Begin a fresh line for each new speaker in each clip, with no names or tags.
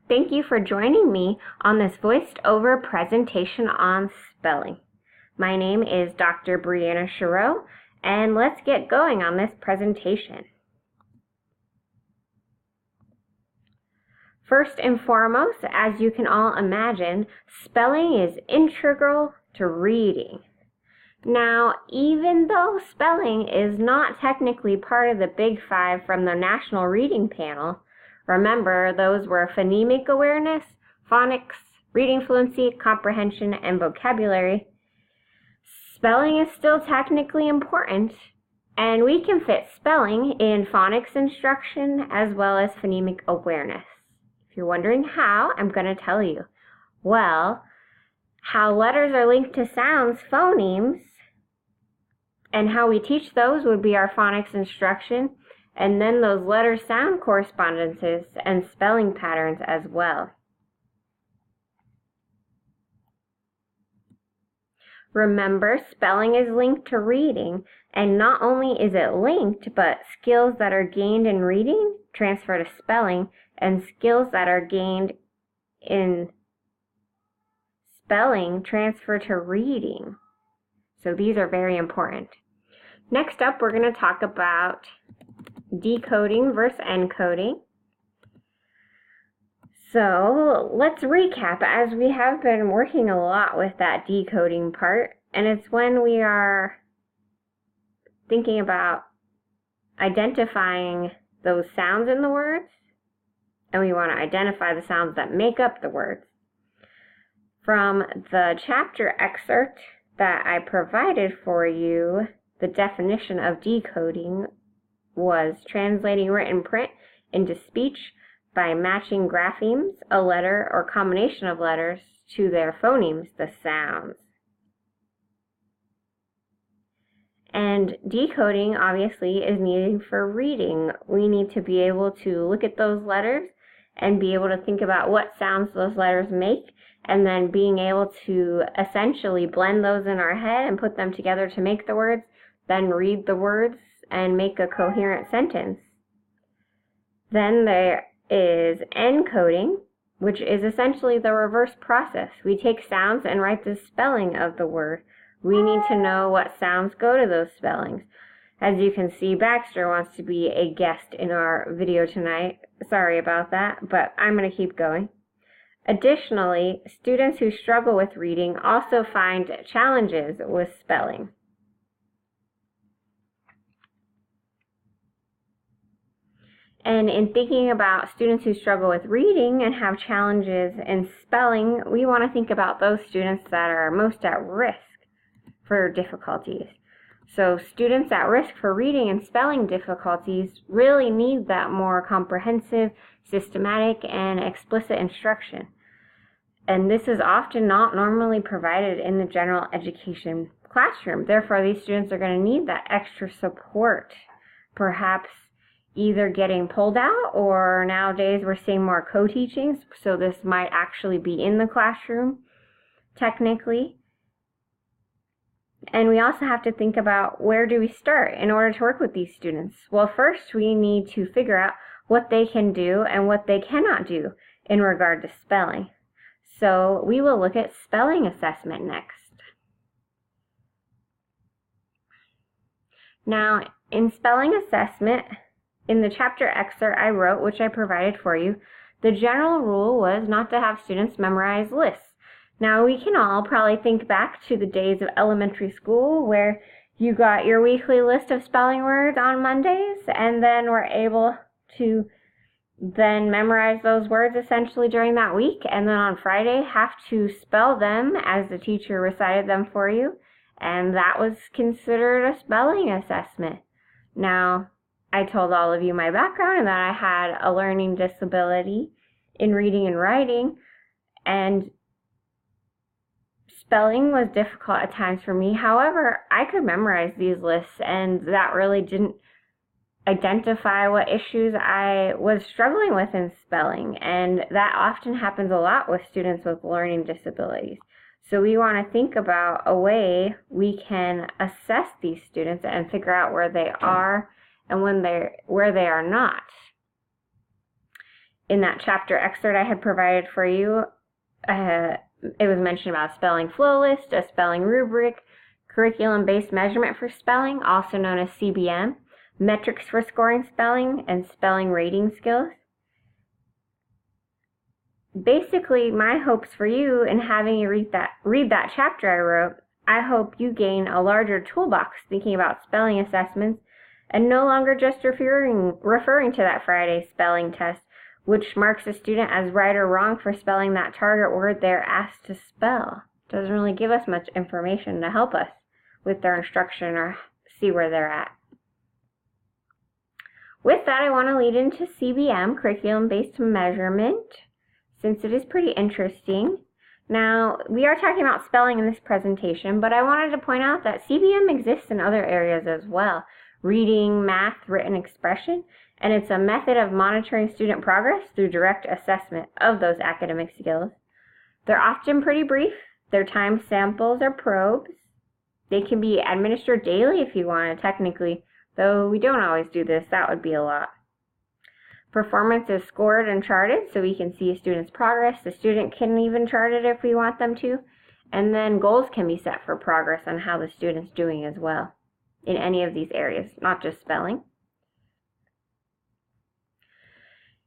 Thank you for joining me on this voiced-over presentation on spelling. My name is Dr. Brianna Sherrow, and let's get going on this presentation. First and foremost, as you can all imagine, spelling is integral to reading. Now, even though spelling is not technically part of the Big Five from the National Reading Panel, remember those were phonemic awareness, phonics, reading fluency, comprehension, and vocabulary, spelling is still technically important, and we can fit spelling in phonics instruction as well as phonemic awareness. If you're wondering how, I'm going to tell you. Well, how letters are linked to sounds, phonemes, and how we teach those would be our phonics instruction, and then those letter-sound correspondences and spelling patterns as well. Remember, spelling is linked to reading, and not only is it linked, but skills that are gained in reading transfer to spelling, and skills that are gained in spelling transfer to reading. So these are very important. Next up, we're going to talk about decoding versus encoding. So let's recap, as we have been working a lot with that decoding part, and it's when we are thinking about identifying those sounds in the words, and we want to identify the sounds that make up the words. From the chapter excerpt that I provided for you, the definition of decoding was translating written print into speech by matching graphemes, a letter or combination of letters, to their phonemes, the sounds. And decoding, obviously, is needed for reading. We need to be able to look at those letters and be able to think about what sounds those letters make, and then being able to essentially blend those in our head and put them together to make the words, then read the words and make a coherent sentence. Then there is encoding, which is essentially the reverse process. We take sounds and write the spelling of the word. We need to know what sounds go to those spellings. As you can see, Baxter wants to be a guest in our video tonight. Sorry about that, but I'm going to keep going. Additionally, students who struggle with reading also find challenges with spelling. And in thinking about students who struggle with reading and have challenges in spelling, we want to think about those students that are most at risk for difficulties. So students at risk for reading and spelling difficulties really need that more comprehensive, systematic, and explicit instruction. And this is often not normally provided in the general education classroom. Therefore, these students are going to need that extra support, perhaps either getting pulled out, or nowadays we're seeing more co-teachings, so this might actually be in the classroom, technically. And we also have to think about, where do we start in order to work with these students? Well, first we need to figure out what they can do and what they cannot do in regard to spelling. So we will look at spelling assessment next. Now, in spelling assessment, in the chapter excerpt I wrote, which I provided for you, the general rule was not to have students memorize lists. Now, we can all probably think back to the days of elementary school where you got your weekly list of spelling words on Mondays, and then were able to then memorize those words essentially during that week, and then on Friday have to spell them as the teacher recited them for you, and that was considered a spelling assessment. Now, I told all of you my background and that I had a learning disability in reading and writing, and spelling was difficult at times for me. However, I could memorize these lists, and that really didn't identify what issues I was struggling with in spelling, and that often happens a lot with students with learning disabilities. So we want to think about a way we can assess these students and figure out where they are and where they are not. in that chapter excerpt I had provided for you, it was mentioned about a spelling flow list, a spelling rubric, curriculum-based measurement for spelling, also known as CBM, metrics for scoring spelling, and spelling rating skills. Basically, my hopes for you in having you read that chapter I wrote, I hope you gain a larger toolbox thinking about spelling assessments and no longer just referring to that Friday spelling test, which marks a student as right or wrong for spelling that target word they're asked to spell. Doesn't really give us much information to help us with their instruction or see where they're at. With that, I want to lead into CBM, curriculum-based measurement, since it is pretty interesting. Now, we are talking about spelling in this presentation, but I wanted to point out that CBM exists in other areas as well. Reading, math, written expression, and it's a method of monitoring student progress through direct assessment of those academic skills. They're often pretty brief. Their time samples are probes. They can be administered daily if you want to, technically, though we don't always do this. That would be a lot. Performance is scored and charted so we can see a student's progress. The student can even chart it if we want them to. And then goals can be set for progress on how the student's doing as well in any of these areas, not just spelling.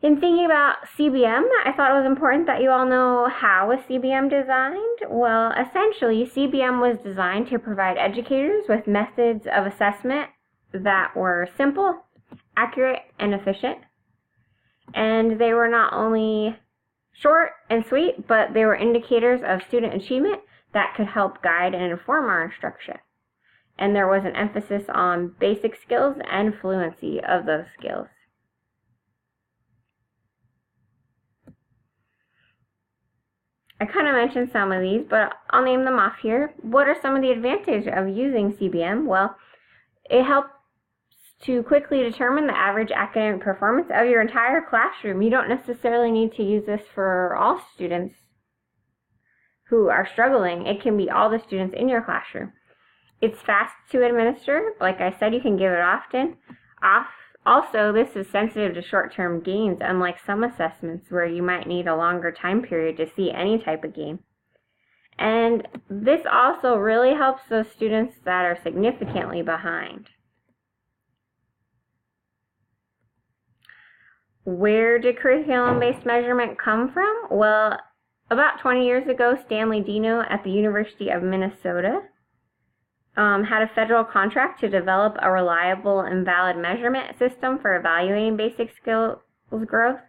In thinking about CBM, I thought it was important that you all know how was CBM designed. Well, essentially, CBM was designed to provide educators with methods of assessment that were simple, accurate, and efficient. And they were not only short and sweet, but they were indicators of student achievement that could help guide and inform our instruction. And there was an emphasis on basic skills and fluency of those skills. I kind of mentioned some of these, but I'll name them off here. What are some of the advantages of using CBM? Well, it helps to quickly determine the average academic performance of your entire classroom. You don't necessarily need to use this for all students who are struggling. It can be all the students in your classroom. It's fast to administer. Like I said, you can give it off. Also, this is sensitive to short-term gains, unlike some assessments where you might need a longer time period to see any type of gain. And this also really helps those students that are significantly behind. Where did curriculum-based measurement come from? Well, about 20 years ago, Stanley Dino at the University of Minnesota had a federal contract to develop a reliable and valid measurement system for evaluating basic skills growth.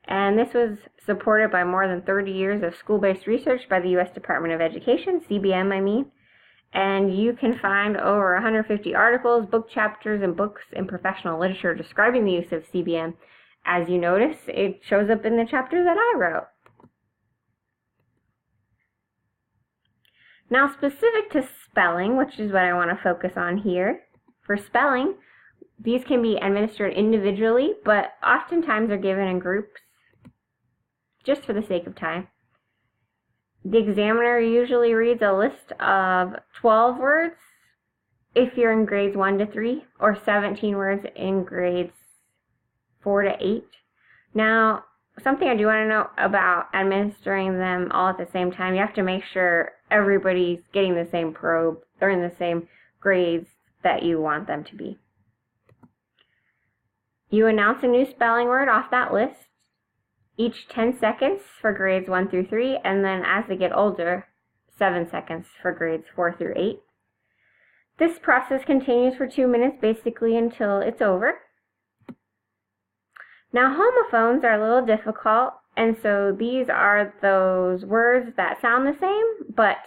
And this was supported by more than 30 years of school-based research by the U.S. Department of Education, CBM I mean. And you can find over 150 articles, book chapters, and books in professional literature describing the use of CBM. As you notice, it shows up in the chapter that I wrote. Now, specific to spelling, which is what I want to focus on here. For spelling, these can be administered individually, but oftentimes are given in groups, just for the sake of time. The examiner usually reads a list of 12 words if you're in grades 1 to 3, or 17 words in grades 4 to 8. Now, something I do want to know about administering them all at the same time, you have to make sure everybody's getting the same probe or in the same grades that you want them to be. You announce a new spelling word off that list, each 10 seconds for grades 1 through 3, and then as they get older, 7 seconds for grades 4 through 8. This process continues for 2 minutes basically until it's over. Now, homophones are a little difficult, and so these are those words that sound the same, but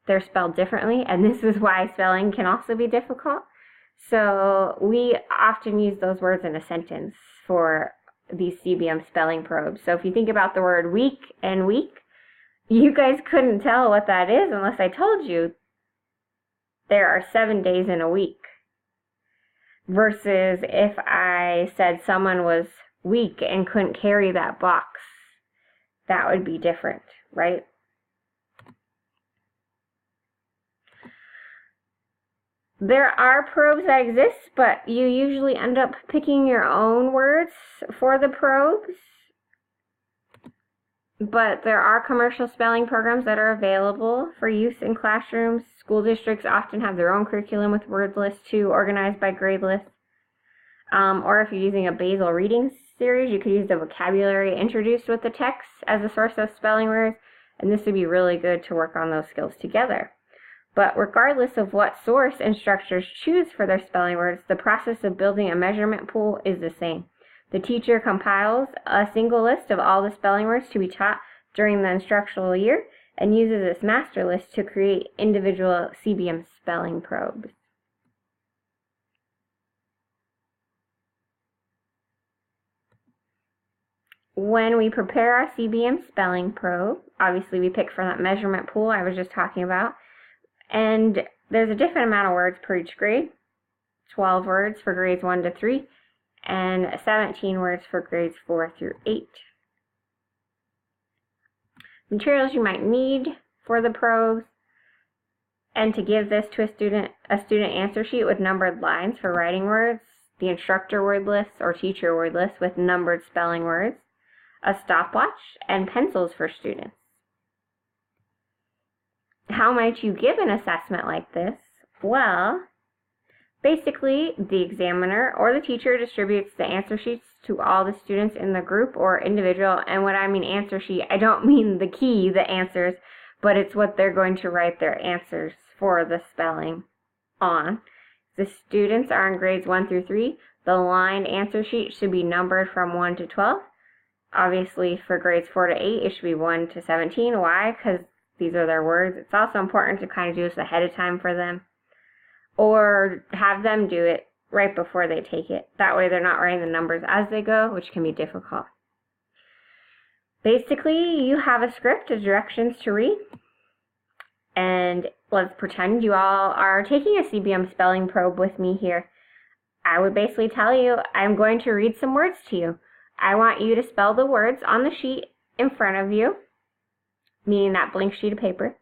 they're spelled differently, and this is why spelling can also be difficult. So we often use those words in a sentence for these CBM spelling probes. So if you think about the word week and week, you guys couldn't tell what that is unless I told you there are 7 days in a week. Versus if I said someone was weak and couldn't carry that box, that would be different, right? There are probes that exist, but you usually end up picking your own words for the probes. but there are commercial spelling programs that are available for use in classrooms. School districts often have their own curriculum with word lists too, organized by grade lists. Or if you're using a basal reading series, you could use the vocabulary introduced with the text as a source of spelling words, and this would be really good to work on those skills together. But regardless of what source instructors choose for their spelling words, the process of building a measurement pool is the same. The teacher compiles a single list of all the spelling words to be taught during the instructional year and uses this master list to create individual CBM spelling probes. When we prepare our CBM spelling probe, obviously we pick from that measurement pool I was just talking about, and there's a different amount of words per each grade, 12 words for grades 1 to 3, and 17 words for grades 4 through 8. Materials you might need for the probes, and to give this to a student answer sheet with numbered lines for writing words, the instructor word list or teacher word list with numbered spelling words, a stopwatch, and pencils for students. How might you give an assessment like this? Well, basically, the examiner or the teacher distributes the answer sheets to all the students in the group or individual. And when I mean answer sheet, I don't mean the key, the answers, but it's what they're going to write their answers for the spelling on. The students are in grades 1 through 3. The lined answer sheet should be numbered from 1 to 12. Obviously, for grades 4 to 8, it should be 1 to 17. Why? Because these are their words. It's also important to kind of do this ahead of time for them, or have them do it right before they take it. That way they're not writing the numbers as they go, which can be difficult. Basically, you have a script of directions to read, and let's pretend you all are taking a CBM spelling probe with me here. I would basically tell you, I'm going to read some words to you. I want you to spell the words on the sheet in front of you, meaning that blank sheet of paper,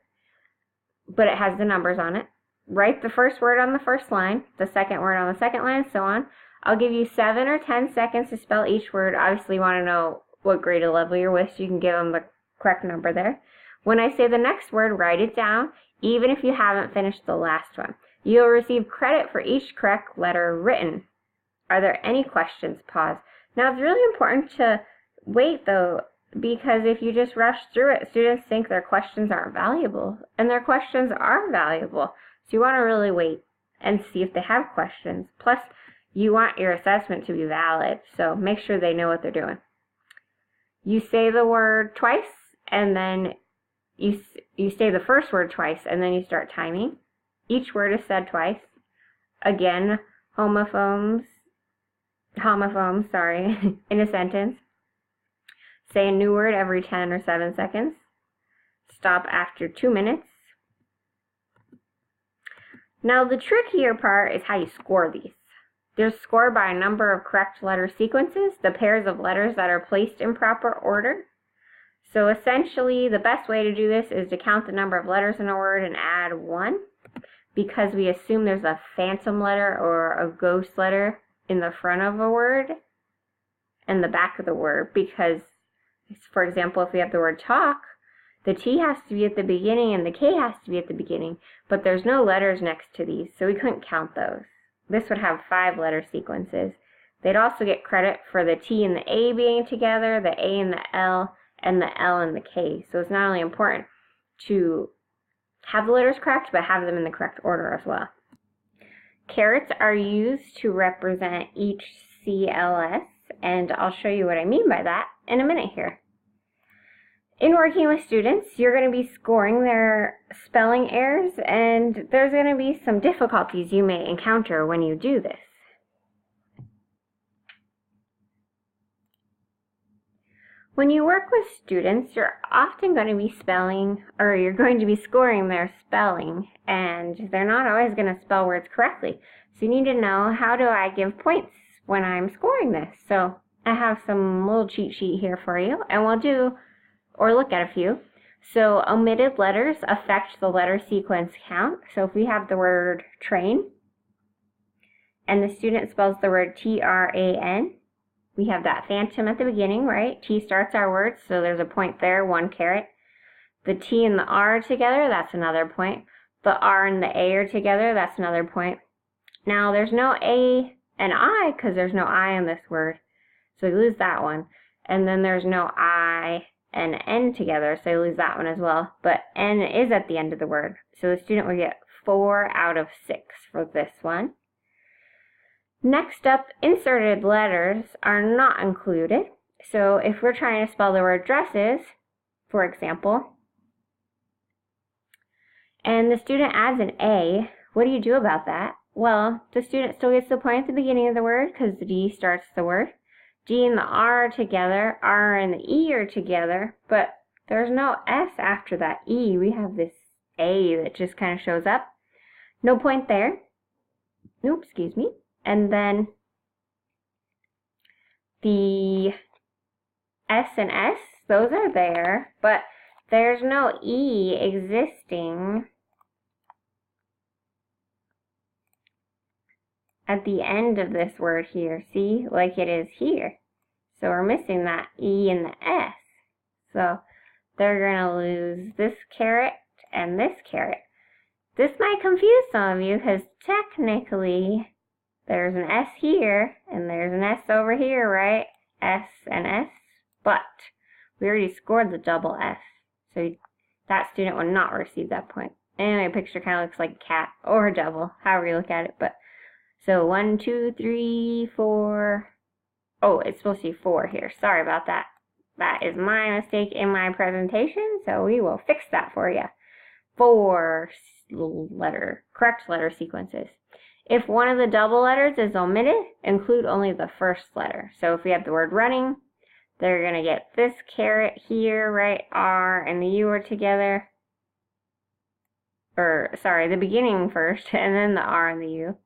but it has the numbers on it. Write the first word on the first line, the second word on the second line, so on. I'll give you 7 or 10 seconds to spell each word. Obviously, you want to know what grade or level you're with, so you can give them the correct number there. When I say the next word, write it down, even if you haven't finished the last one. You'll receive credit for each correct letter written. Are there any questions? Pause. Now, it's really important to wait, though, because if you just rush through it, students think their questions aren't valuable, and their questions are valuable. So you want to really wait and see if they have questions. Plus, you want your assessment to be valid, so make sure they know what they're doing. You say the word twice, and then you say the first word twice, and then you start timing. Each word is said twice. Again, homophones, in a sentence. Say a new word every 10 or 7 seconds. Stop after 2 minutes. Now, the trickier part is how you score these. They're scored by a number of correct letter sequences, the pairs of letters that are placed in proper order. So essentially, the best way to do this is to count the number of letters in a word and add 1, because we assume there's a phantom letter or a ghost letter in the front of a word and the back of the word, because, for example, if we have the word talk, the T has to be at the beginning and the K has to be at the beginning, but there's no letters next to these, so we couldn't count those. This would have 5 letter sequences. They'd also get credit for the T and the A being together, the A and the L and the K. So it's not only important to have the letters correct, but have them in the correct order as well. Carets are used to represent each CLS, and I'll show you what I mean by that in a minute here. In working with students, you're going to be scoring their spelling errors, and there's going to be some difficulties you may encounter when you do this. When you work with students, you're often going to be you're going to be scoring their spelling, and they're not always going to spell words correctly. So you need to know, how do I give points when I'm scoring this? So I have some little cheat sheet here for you, and we'll look at a few. So omitted letters affect the letter sequence count. So if we have the word train, and the student spells the word T-R-A-N, we have that phantom at the beginning, right? T starts our words, so there's a point there, 1 caret. The T and the R together, that's another point. The R and the A are together, that's another point. Now, there's no A and I because there's no I in this word, so you lose that one. And then there's no I and N together, so you lose that one as well. But N is at the end of the word, so the student will get 4 out of 6 for this one. Next up, inserted letters are not included. So if we're trying to spell the word dresses, for example, and the student adds an A, what do you do about that? Well, the student still gets the point at the beginning of the word because the D starts the word. D and the R are together, R and the E are together, but there's no S after that E. We have this A that just kind of shows up. No point there. Oops, excuse me. And then the S and S, those are there, but there's no E existing at the end of this word here, see, like it is here. So we're missing that E and the S. So they're going to lose this caret and this caret. This might confuse some of you because technically there's an S here and there's an S over here, right? S and S, but we already scored the double S. So that student would not receive that point. And my picture kind of looks like a cat or a devil, however you look at it. But so 1, 2, 3, 4. Oh, it's supposed to be 4 here. Sorry about that. That is my mistake in my presentation, so we will fix that for you. 4 correct letter sequences. If one of the double letters is omitted, include only the first letter. So if we have the word running, they're going to get this caret here, right? R and the U are together. Or, sorry, the beginning first, and then the R and the U.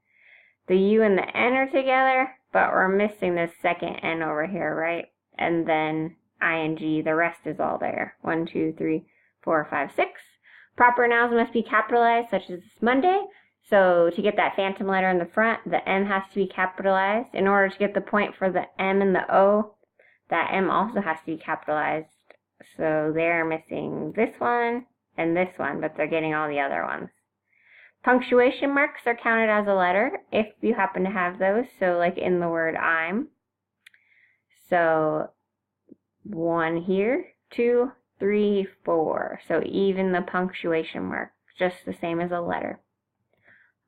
The U and the N are together, but we're missing this second N over here, right? And then ing, the rest is all there. 1, 2, 3, 4, 5, 6. Proper nouns must be capitalized, such as Monday. So to get that phantom letter in the front, the M has to be capitalized. In order to get the point for the M and the O, that M also has to be capitalized. So they're missing this one and this one, but they're getting all the other ones. Punctuation marks are counted as a letter if you happen to have those. So like in the word I'm. So 1 here, 2, 3, 4. So even the punctuation mark, just the same as a letter.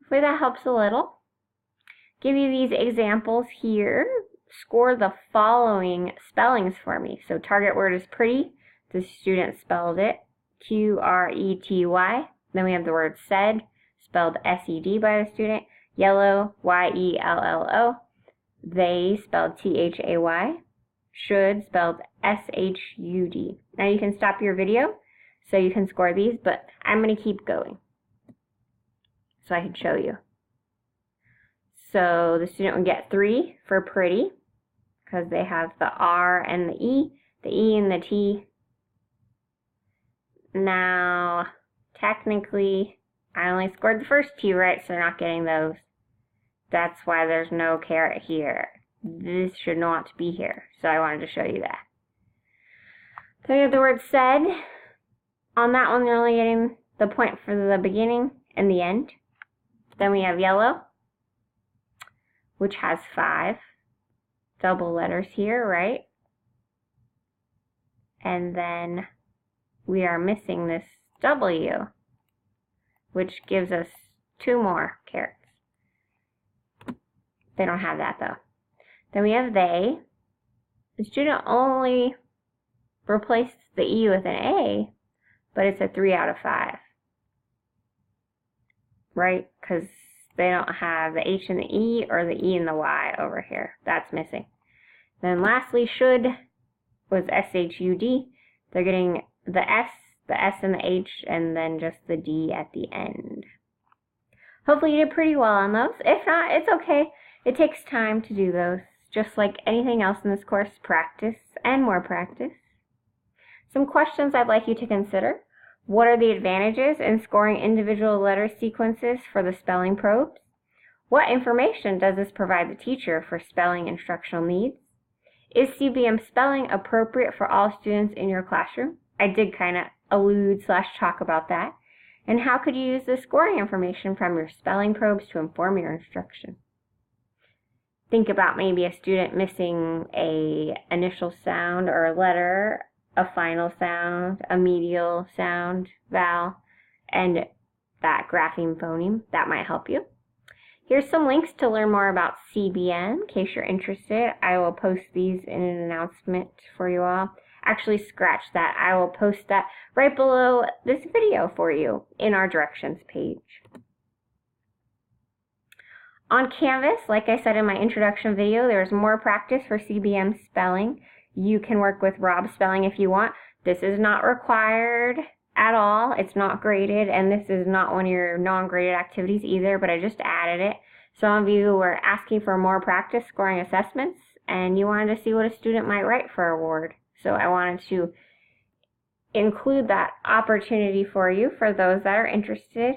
Hopefully that helps a little. Give you these examples here. Score the following spellings for me. So target word is pretty. The student spelled it Q-R-E-T-Y. Then we have the word said, spelled S-E-D by the student. Yellow, Y-E-L-L-O. They, spelled T-H-A-Y. Should, spelled S-H-U-D. Now you can stop your video so you can score these, but I'm going to keep going so I can show you. So the student would get 3 for pretty because they have the R and the E and the T. Now, technically, I only scored the first T right, so they're not getting those. That's why there's no caret here. This should not be here, so I wanted to show you that. Then we have the word said. On that one, they're only getting the point for the beginning and the end. Then we have yellow, which has 5 double letters here, right? And then we are missing this W, which gives us 2 more carets. They don't have that though. Then we have they. The student only replaced the E with an A, but it's a 3 out of 5. Right? Because they don't have the H and the E or the E and the Y over here. That's missing. Then lastly, should was S-H-U-D. They're getting the S and the H, and then just the D at the end. Hopefully you did pretty well on those. If not, it's okay. It takes time to do those. Just like anything else in this course, practice and more practice. Some questions I'd like you to consider. What are the advantages in scoring individual letter sequences for the spelling probes? What information does this provide the teacher for spelling instructional needs? Is CBM spelling appropriate for all students in your classroom? I did kind of allude/talk about that. And how could you use the scoring information from your spelling probes to inform your instruction? Think about maybe a student missing a initial sound or a letter, a final sound, a medial sound, vowel, and that grapheme phoneme. That might help you. Here's some links to learn more about CBM in case you're interested. I will post these in an announcement for you all. Actually, scratch that. I will post that right below this video for you in our directions page. On Canvas, like I said in my introduction video, there's more practice for CBM spelling. You can work with Rob spelling if you want. This is not required at all. It's not graded, and this is not one of your non-graded activities either, but I just added it. Some of you were asking for more practice scoring assessments, and you wanted to see what a student might write for award. So I wanted to include that opportunity for you for those that are interested.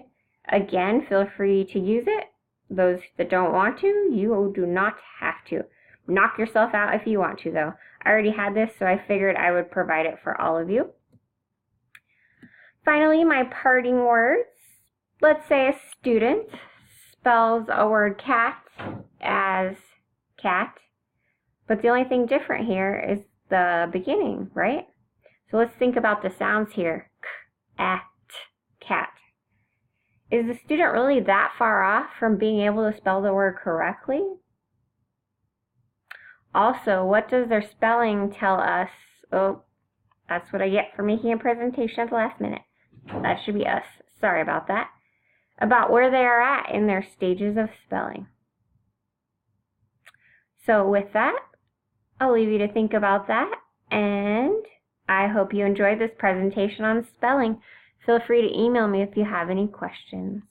Again, feel free to use it. Those that don't want to, you do not have to. Knock yourself out if you want to, though. I already had this, so I figured I would provide it for all of you. Finally, my parting words. Let's say a student spells a word cat as cat, but the only thing different here is the beginning, right? So let's think about the sounds here. K, at, cat. Is the student really that far off from being able to spell the word correctly? Also, what does their spelling tell us? Oh, that's what I get for making a presentation at the last minute. That should be us. Sorry about that. About where they are at in their stages of spelling. So with that, I'll leave you to think about that, and I hope you enjoyed this presentation on spelling. Feel free to email me if you have any questions.